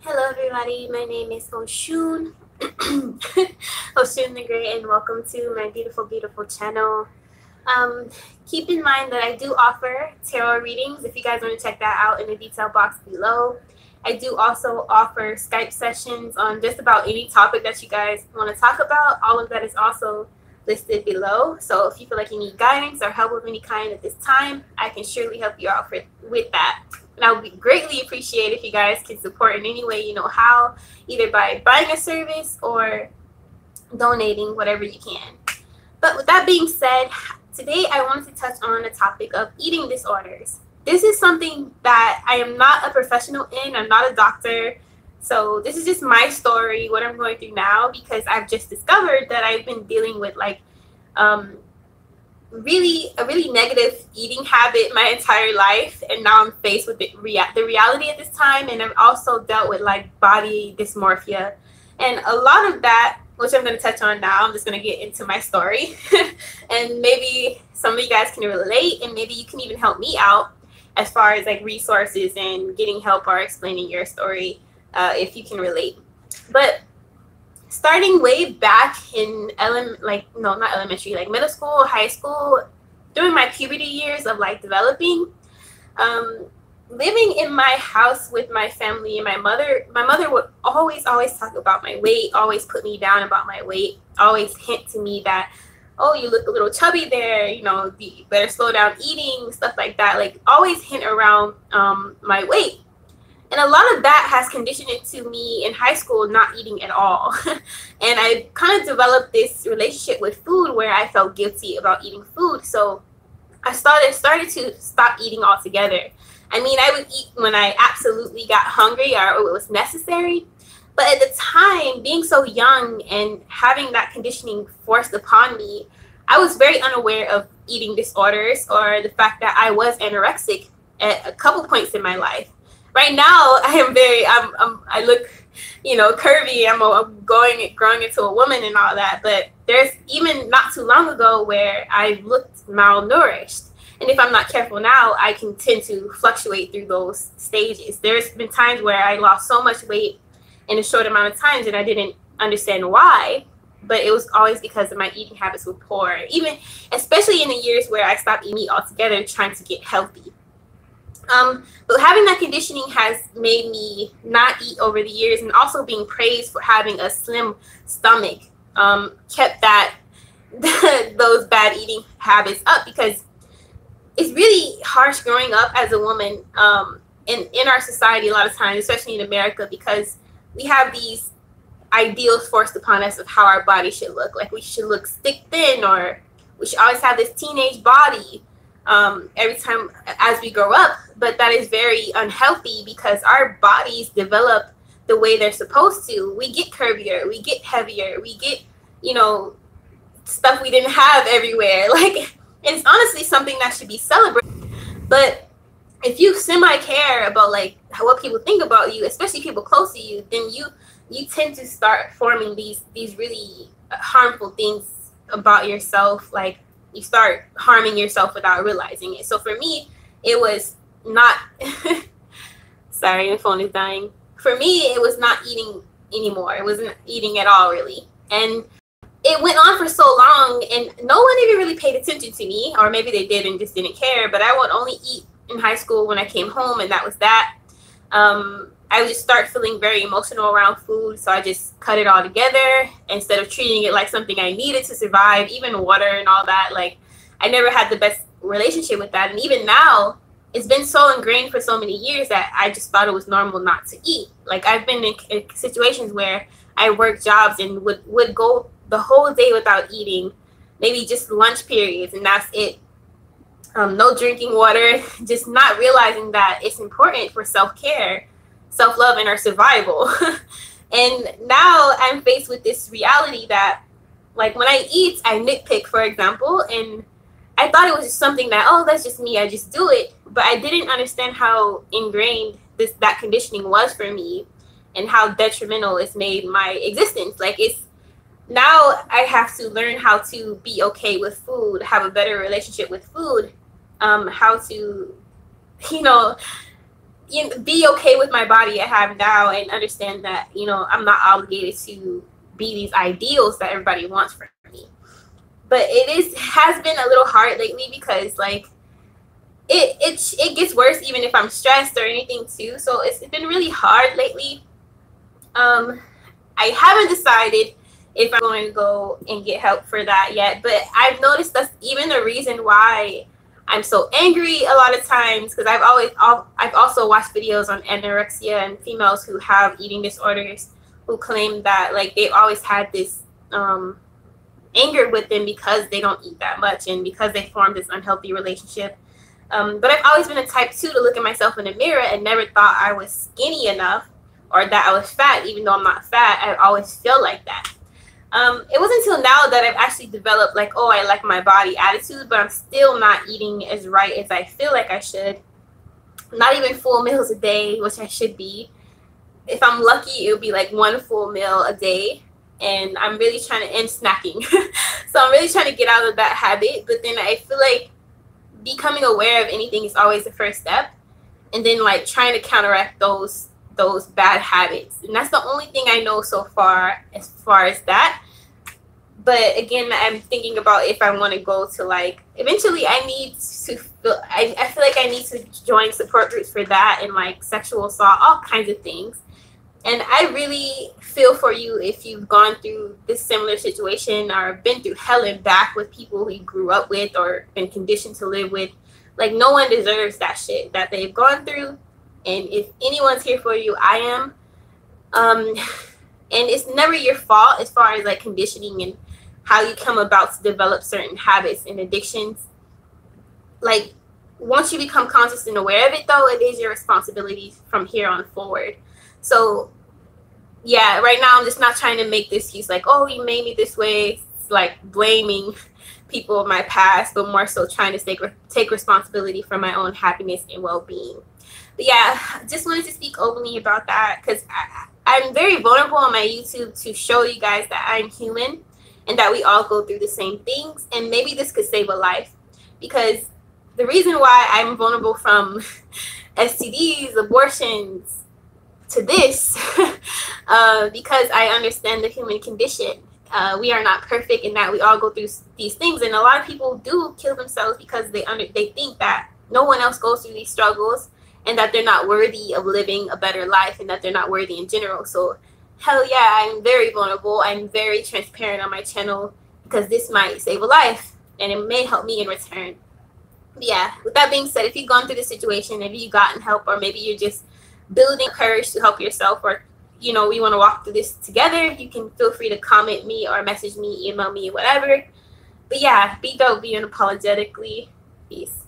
Hello everybody, my name is Oshun, Oshun the Great, and welcome to my beautiful channel. Keep in mind that I do offer tarot readings if you guys want to check that out in the detail box below. I do also offer Skype sessions on just about any topic that you guys want to talk about. All of that is also listed below. So if you feel like you need guidance or help of any kind at this time, I can surely help you out with that. And I would be greatly appreciate if you guys can support in any way you know how, either by buying a service or donating whatever you can. But with that being said, today I wanted to touch on the topic of eating disorders. This is something that I am not a professional in. I'm not a doctor. So this is just my story, what I'm going through now, because I've just discovered that I've been dealing with like a really negative eating habit my entire life, and now I'm faced with the reality at this time. And I've also dealt with like body dysmorphia, and a lot of that, which I'm going to touch on now. I'm just going to get into my story and maybe some of you guys can relate, and maybe you can even help me out as far as like resources and getting help or explaining your story if you can relate. But starting way back in middle school, high school, during my puberty years of like developing, living in my house with my family and my mother would always talk about my weight, always put me down about my weight, always hint to me that, oh, you look a little chubby there, you know, you better slow down eating, stuff like that. Like always hint around my weight. And a lot of that has conditioned into me in high school not eating at all. And I kind of developed this relationship with food where I felt guilty about eating food. So I started to stop eating altogether. I mean, I would eat when I absolutely got hungry or it was necessary. But at the time, being so young and having that conditioning forced upon me, I was very unaware of eating disorders or the fact that I was anorexic at a couple points in my life. Right now, I look, you know, curvy. I'm growing into a woman and all that. But there's even not too long ago where I looked malnourished. And if I'm not careful now, I can tend to fluctuate through those stages. There's been times where I lost so much weight in a short amount of time and I didn't understand why. But it was always because of my eating habits were poor. Even, especially in the years where I stopped eating meat altogether, trying to get healthy. But having that conditioning has made me not eat over the years, and also being praised for having a slim stomach kept those bad eating habits up, because it's really harsh growing up as a woman in our society a lot of times, especially in America, because we have these ideals forced upon us of how our body should look. Like we should look stick thin, or we should always have this teenage body every time as we grow up. But that is very unhealthy because our bodies develop the way they're supposed to. We get curvier, we get heavier, we get, you know, stuff we didn't have everywhere. Like, it's honestly something that should be celebrated. But if you semi-care about like what people think about you, especially people close to you, then you tend to start forming these really harmful things about yourself. Like you start harming yourself without realizing it. So for me, it was not sorry, my phone is dying. For me, it was not eating anymore. It wasn't eating at all, really. And it went on for so long, and no one even really paid attention to me, or maybe they did and just didn't care. But I would only eat in high school when I came home, and that was that. I would just start feeling very emotional around food, so I just cut it all together instead of treating it like something I needed to survive, even water and all that. Like, I never had the best relationship with that. And even now, it's been so ingrained for so many years that I just thought it was normal not to eat. Like, I've been in situations where I worked jobs and would go the whole day without eating, maybe just lunch periods, and that's it. No drinking water, just not realizing that it's important for self-care, self-love, and our survival. And now I'm faced with this reality that, like, when I eat, I nitpick, for example, and I thought it was just something that, oh, that's just me, I just do it. But I didn't understand how ingrained that conditioning was for me and how detrimental it's made my existence. Like, it's now I have to learn how to be okay with food, have a better relationship with food, how to, you know, be okay with my body I have now, and understand that, I'm not obligated to be these ideals that everybody wants from me. But has been a little hard lately, because like it gets worse even if I'm stressed or anything too. So it's been really hard lately. I haven't decided if I'm going to go and get help for that yet, but I've noticed that's even the reason why I'm so angry a lot of times, because I've also watched videos on anorexia and females who have eating disorders who claim that like they've always had this anger with them because they don't eat that much and because they formed this unhealthy relationship. But I've always been a type 2 to look at myself in the mirror and never thought I was skinny enough or that I was fat, even though I'm not fat. I always feel like that. It wasn't until now that I've actually developed like, oh, I like my body attitude, but I'm still not eating as right as I feel like I should. Not even full meals a day, which I should be. If I'm lucky, it would be like 1 full meal a day. And I'm really trying to end snacking. So I'm really trying to get out of that habit. But then I feel like becoming aware of anything is always the first step. And then like trying to counteract those bad habits. And that's the only thing I know so far as that. But again, I'm thinking about if I want to go to like, eventually I feel like I need to join support groups for that, and like sexual assault, all kinds of things. And I really feel for you if you've gone through this similar situation or been through hell and back with people who you grew up with or been conditioned to live with. Like, no one deserves that shit that they've gone through. And if anyone's here for you, I am. And it's never your fault as far as like conditioning and how you come about to develop certain habits and addictions. Like, once you become conscious and aware of it, though, it is your responsibility from here on forward. So, yeah, right now I'm just not trying to make this excuse like, oh, you made me this way. It's like blaming people of my past, but more so trying to take responsibility for my own happiness and well-being. But yeah, just wanted to speak openly about that, because I'm very vulnerable on my YouTube to show you guys that I'm human and that we all go through the same things. And maybe this could save a life, because the reason why I'm vulnerable from STDs, abortions, to this, because I understand the human condition. We are not perfect, in that we all go through these things, and a lot of people do kill themselves because they think that no one else goes through these struggles, and that they're not worthy of living a better life, and that they're not worthy in general. So hell yeah, I'm very vulnerable. I'm very transparent on my channel, because this might save a life and it may help me in return. But yeah, with that being said, if you've gone through the situation, maybe you've gotten help, or maybe you're just building courage to help yourself, or we want to walk through this together, you can feel free to comment me or message me, email me, whatever. But yeah, be dope, be unapologetically. Peace.